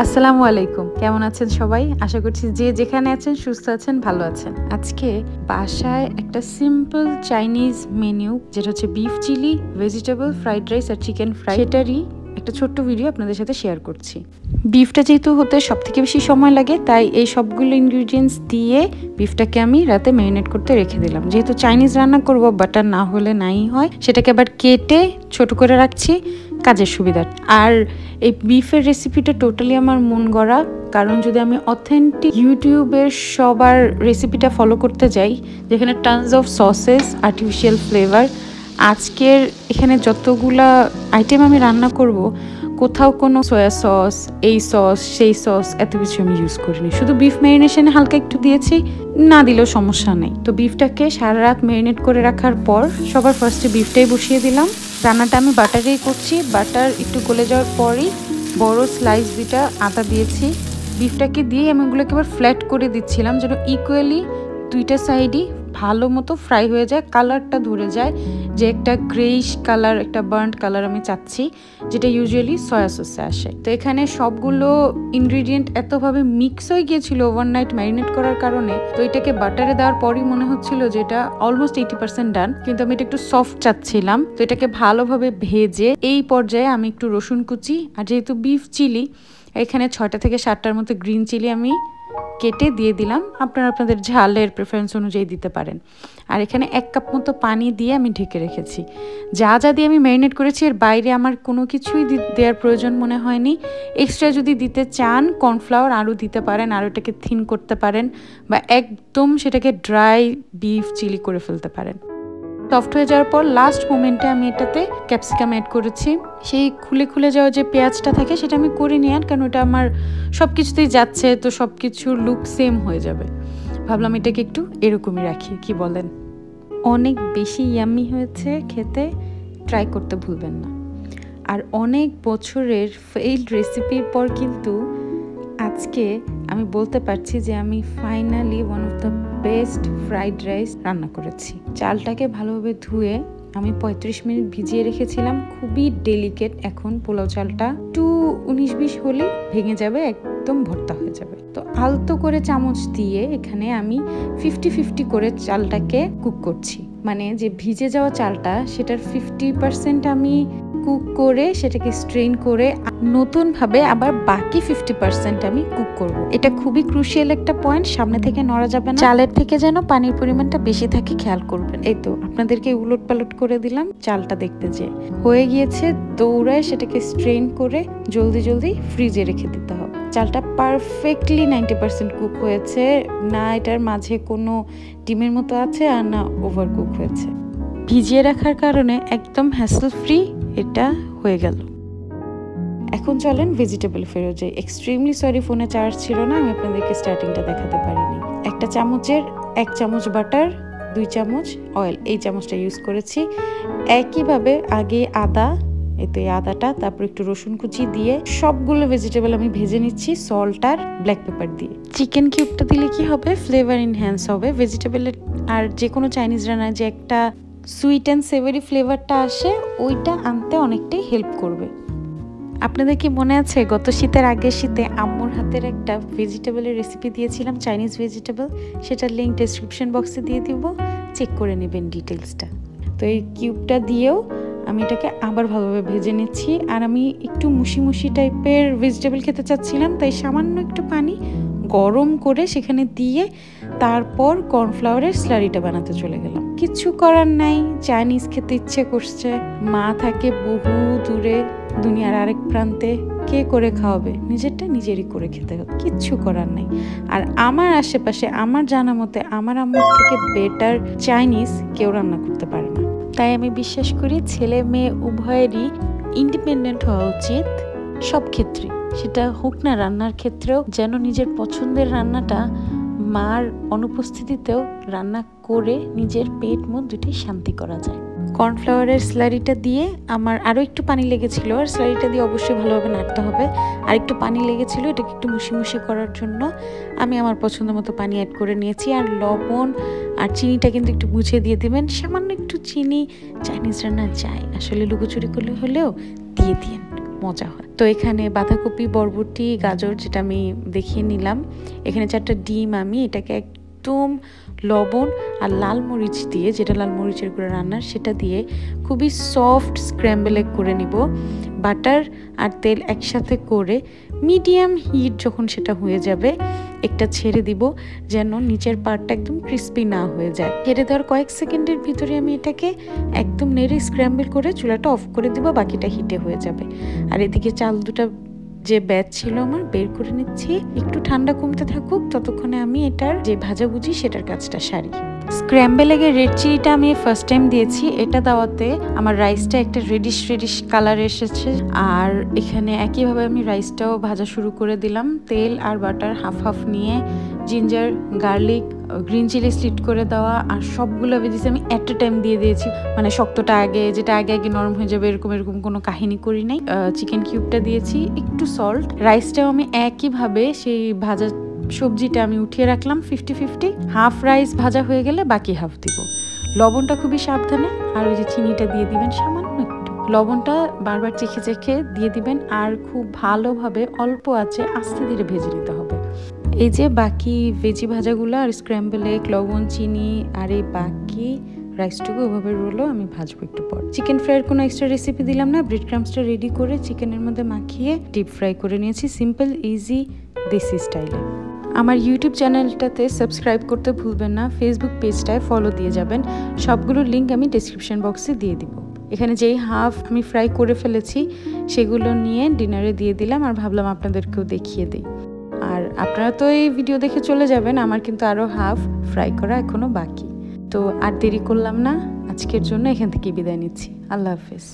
আসসালামু আলাইকুম, কেমন আছেন সবাই? আশা করছি যে যেখানে আছেন সুস্থ আছেন, ভালো আছেন। আজকে বাসায় একটা সিম্পল চাইনিজ মেনু, যেটা হচ্ছে beef chilli, vegetable fried rice আর চিকেন ফ্রাই, সেটারই একটা ছোট্ট ভিডিও আপনাদের সাথে শেয়ার করছি। বিফটা যেহেতু হতে সব থেকে বেশি সময় লাগে, তাই এই সবগুলো ইনগ্রিডিয়েন্টস দিয়ে বিফটাকে আমি রাতে ম্যারিনেট করতে রেখে দিলাম। যেহেতু চাইনিজ রান্না করব, বাটার না হলে নাই হয়, সেটাকে আবার কেটে ছোট করে রাখছি কাজের সুবিধা। আর এই বিফের রেসিপিটা টোটালি আমার মন গড়া, কারণ যদি আমি অথেন্টিক ইউটিউবের সবার রেসিপিটা ফলো করতে যাই, যেখানে tons of sausages, artificial flavour, আজকের এখানে যতগুলা আইটেম আমি রান্না করব, কোথাও কোনো সয়া সস, এই সস, সেই সস, এত কিছু আমি ইউজ করিনি। শুধু বিফ ম্যারিনেশনে হালকা একটু দিয়েছি, না দিলেও সমস্যা নেই। তো বিফটাকে সারা রাত ম্যারিনেট করে রাখার পর সবার ফার্স্টে বিফটাই বসিয়ে দিলাম। রান্নাটা আমি বাটারেই করছি। বাটার একটু গলে যাওয়ার পরই বড় স্লাইস দুইটা আদা দিয়েছি। বিফটাকে দিয়ে আমি ওগুলোকে এবার ফ্ল্যাট করে দিচ্ছিলাম, যেন ইকুয়ালি দুইটা সাইডই ভালো মতো ফ্রাই হয়ে যায়, কালারটা ধরে যায়, যে একটা গ্রেইশ কালার, একটা বার্ন্ট কালার আমি চাচ্ছি, যেটা ইউজুয়ালি সয়া সসে আসে। তো এখানে সবগুলো ইনগ্রিডিয়েন্ট এতভাবে মিক্স হয়ে গিয়েছিল ওভারনাইট ম্যারিনেট করার কারণে, তো এটাকে বাটারে দেওয়ার পরই মনে হচ্ছিল যে এটা অলমোস্ট 80% ডান, কিন্তু আমি এটা একটু সফট চাচ্ছিলাম। তো এটাকে ভালোভাবে ভেজে এই পর্যায়ে আমি একটু রসুন কুচি, আর যেহেতু বিফ চিলি, এখানে 6টা থেকে 7টার মতো গ্রিন চিলি আমি কেটে দিয়ে দিলাম। আপনারা আপনাদের ঝালের প্রেফারেন্স অনুযায়ী দিতে পারেন। আর এখানে 1 কাপ মতো পানি দিয়ে আমি ঢেকে রেখেছি। যা যা দিয়ে আমি ম্যারিনেট করেছি, এর বাইরে আমার কোনো কিছুই দেওয়ার প্রয়োজন মনে হয়নি। এক্সট্রা যদি দিতে চান কর্নফ্লাওয়ার আরও দিতে পারেন, আর ওটাকে থিন করতে পারেন, বা একদম সেটাকে ড্রাই বিফ চিলি করে ফেলতে পারেন। সফট হয়ে যাওয়ার পর লাস্ট মোমেন্টে আমি এটাতে ক্যাপসিকাম অ্যাড করেছি। সেই খুলে খুলে যাওয়া যে পেঁয়াজটা থাকে, সেটা আমি করে নিই, আর কারণ ওটা আমার সব কিছুতেই যাচ্ছে, তো সব কিছুর লুক সেম হয়ে যাবে। ভাবলাম এটাকে একটু এরকমই রাখি, কি বলেন? অনেক বেশি ইয়াম্মি হয়েছে খেতে, ট্রাই করতে ভুলবেন না। আর অনেক বছরের ফেইল্ড রেসিপির পর কিন্তু আজকে আমি বলতে পারছি যে আমি finally one of the best fried rice রান্না করেছি। চালটাকে ভালোভাবে ধুয়ে আমি 35 মিনিট ভিজিয়ে রেখেছিলাম। খুবই ডেলিকেট এখন পোলাও চালটা, একটু 19-20 হলে ভেঙে যাবে, একদম ভর্তা হয়ে যাবে। তো আলতো করে চামচ দিয়ে এখানে আমি 50-50 করে চালটাকে কুক করছি। মানে যে ভিজে যাওয়া চালটা, সেটার 50% আমি কুক করে সেটাকে স্ট্রেন করে নতুন ভাবে আবার বাকি 50% আমি কুক করব। এটা খুবই ক্রুশিয়াল একটা পয়েন্ট, সামনে থেকে নড়া যাবে না। চালের থেকে যেন পানির পরিমাণটা বেশি থাকে খেয়াল করবেন। এই তো আপনাদেরকে উলট পালট করে দিলাম চালটা দেখতে, যে হয়ে গিয়েছে, দৌড়ায় সেটাকে স্ট্রেন করে জলদি জলদি ফ্রিজে রেখে দিতে হবে। চালটা পারফেক্টলি 90% কুক হয়েছে, না এটার মাঝে কোনো ডিমের মতো আছে, আর না ওভার কুক হয়েছে। ভিজিয়ে রাখার কারণে একদম হ্যাসল ফ্রি এটা হয়ে গেল। এখন চলেন ভেজিটেবল ফেরত যাই। এক্সট্রিমলি সরি, ফোনে চার্জ ছিল না, আমি আপনাদেরকে স্টার্টিংটা দেখাতে পারিনি। একটা চামচের 1 চামচ বাটার, 2 চামচ অয়েল, এই চামচটা ইউজ করেছি। একইভাবে আগে আদা, এতে আদাটা, তারপর একটু রসুন কুচি দিয়ে সবগুলো ভেজিটেবল আমি ভেজে নিচ্ছি সল্ট আর ব্ল্যাক পেপার দিয়ে। চিকেন কিউবটা দিলে কি হবে, ফ্লেভার ইনহ্যান্স হবে ভেজিটেবলের। আর যে কোনো চাইনিজ রান্নায় যে একটা সুইট অ্যান্ড সেভারি ফ্লেভারটা আসে, ওইটা আনতে অনেকটাই হেল্প করবে। আপনাদের কি মনে আছে গত শীতের আগের শীতে আম্মুর হাতের একটা ভেজিটেবলের রেসিপি দিয়েছিলাম, চাইনিজ ভেজিটেবল? সেটার লিঙ্ক ডেসক্রিপশন বক্সে দিয়ে দিব, চেক করে নেবেন ডিটেলসটা। তো এই কিউবটা দিয়েও আমি এটাকে আবার ভালোভাবে ভেজে নিচ্ছি। আর আমি একটু মুশি মুশি টাইপের ভেজিটেবল খেতে চাচ্ছিলাম, তাই সামান্য একটু পানি গরম করে সেখানে দিয়ে তারপর কর্নফ্লাওয়ারের স্লারিটা বানাতে চলে গেলাম। কিচ্ছু করার নাই, চাইনিজ খেতে ইচ্ছে করছে, মা থাকে বহু দূরে দুনিয়ার আরেক প্রান্তে, কে করে খাওয়াবে? নিজেরটা নিজেরই করে খেতে হবে, কিচ্ছু করার নাই। আর আমার আশেপাশে আমার জানা মতে আমার আম্মুর থেকে বেটার চাইনিজ কেউ রান্না করতে পারে না। তাই আমি বিশ্বাস করি ছেলে মেয়ে উভয়েরই ইন্ডিপেন্ডেন্ট হওয়া উচিত সব ক্ষেত্রে। সেটা হোক না রান্নার ক্ষেত্রেও, যেন নিজের পছন্দের রান্নাটা মার অনুপস্থিতিতেও রান্না করে নিজের পেট মন দুটোই শান্তি করা যায়। কর্নফ্লাওয়ারের স্লারিটা দিয়ে আমার আরও একটু পানি লেগেছিল, আর স্লারিটা দিয়ে অবশ্যই ভালোভাবে নাড়তে হবে। আর একটু পানি লেগেছিল, এটাকে একটু মুশি মুশি করার জন্য আমি আমার পছন্দ মতো পানি অ্যাড করে নিয়েছি। আর লবণ আর চিনিটা কিন্তু একটু বুঝে দিয়ে দেবেন, সামান্য একটু চিনি চাইনিজ রান্না যায়, আসলে লুকোচুরি করলে হলেও দিয়ে দিন, মজা হয়। তো এখানে বাঁধাকপি, বরবটি, গাজর যেটা আমি দেখিয়ে নিলাম, এখানে 4টা ডিম, আমি এটাকে একদম লবণ আর লাল মরিচ দিয়ে, যেটা লাল মরিচের গুঁড়া রান্নার, সেটা দিয়ে খুবই সফট স্ক্র্যাম্বল এগ করে নিব। বাটার আর তেল একসাথে করে মিডিয়াম হিট যখন সেটা হয়ে যাবে, একটা ছেড়ে দিব যেন নিচের পার্টটা একদম ক্রিস্পি না হয়ে যায়। ছেড়ে দেওয়ার কয়েক সেকেন্ডের ভিতরে আমি এটাকে একদম নেড়ে স্ক্র্যাম্বল করে চুলাটা অফ করে দিব, বাকিটা হিটে হয়ে যাবে। আর এদিকে চাল দুটা যে ব্যাচ ছিল আমার বের করে নিচ্ছি, একটু ঠান্ডা কমতে থাকুক, ততক্ষণে আমি এটার যে ভাজাভুজি সেটার কাজটা সারি। স্ক্র্যাম্বল এগের রেড চিলিটা আমি ফার্স্ট টাইম দিয়েছি, এটা দেওয়াতে আমার রাইসটা একটা রেডিশ কালার এসেছে। আর এখানে একইভাবে আমি রাইসটাও ভাজা শুরু করে দিলাম। তেল আর বাটার হাফ হাফ নিয়ে ginger, garlic, green chilli slit করে দেওয়া আর সবগুলো ভেজিস আমি এট এ টাইম দিয়ে দিয়েছি। মানে শক্তটা আগে, যেটা আগে আগে নরম হয়ে যাবে এরকম কোনো কাহিনী করি নাই। চিকেন কিউবটা দিয়েছি, একটু সল্ট। রাইসটাও আমি একইভাবে সেই ভাজা সবজিটা আমি উঠিয়ে রাখলাম 50-50, হাফ রাইস ভাজা হয়ে গেলে বাকি হাফ দিব। লবণটা খুবই সাবধানে, আর ওই যে চিনিটা দিয়ে দিবেন সামান্য একটু। লবণটা বারবার চেখে চেখে দিয়ে দিবেন, আর খুব ভালোভাবে অল্প আছে আস্তে ধীরে ভেজে নিতে হবে। এই যে বাকি ভেজি ভাজাগুলো আর স্ক্র্যাম্বল এগ, লবণ, চিনি আর এই বাকি রাইসটুকু ওভাবে রোলো আমি ভাজবো একটু পর। চিকেন ফ্রাইয়ের কোনো এক্সট্রা রেসিপি দিলাম না, ব্রেড ক্রাম্সটা রেডি করে চিকেনের মধ্যে মাখিয়ে ডিপ ফ্রাই করে নিয়েছি, সিম্পল ইজি দেশি স্টাইলে। আমার ইউটিউব চ্যানেলটাতে সাবস্ক্রাইব করতে ভুলবেন না, ফেসবুক পেজটায় ফলো দিয়ে যাবেন। সবগুলোর লিঙ্ক আমি ডেসক্রিপশন বক্সে দিয়ে দিব। এখানে যেই হাফ আমি ফ্রাই করে ফেলেছি সেগুলো নিয়ে ডিনারে দিয়ে দিলাম, আর ভাবলাম আপনাদেরকেও দেখিয়ে দিই। আর আপনারা তো এই ভিডিও দেখে চলে যাবেন, আমার কিন্তু আরও হাফ ফ্রাই করা এখনও বাকি। তো আর দেরি করলাম না, আজকের জন্য এখান থেকে বিদায় নিচ্ছি। আল্লাহ হাফেজ।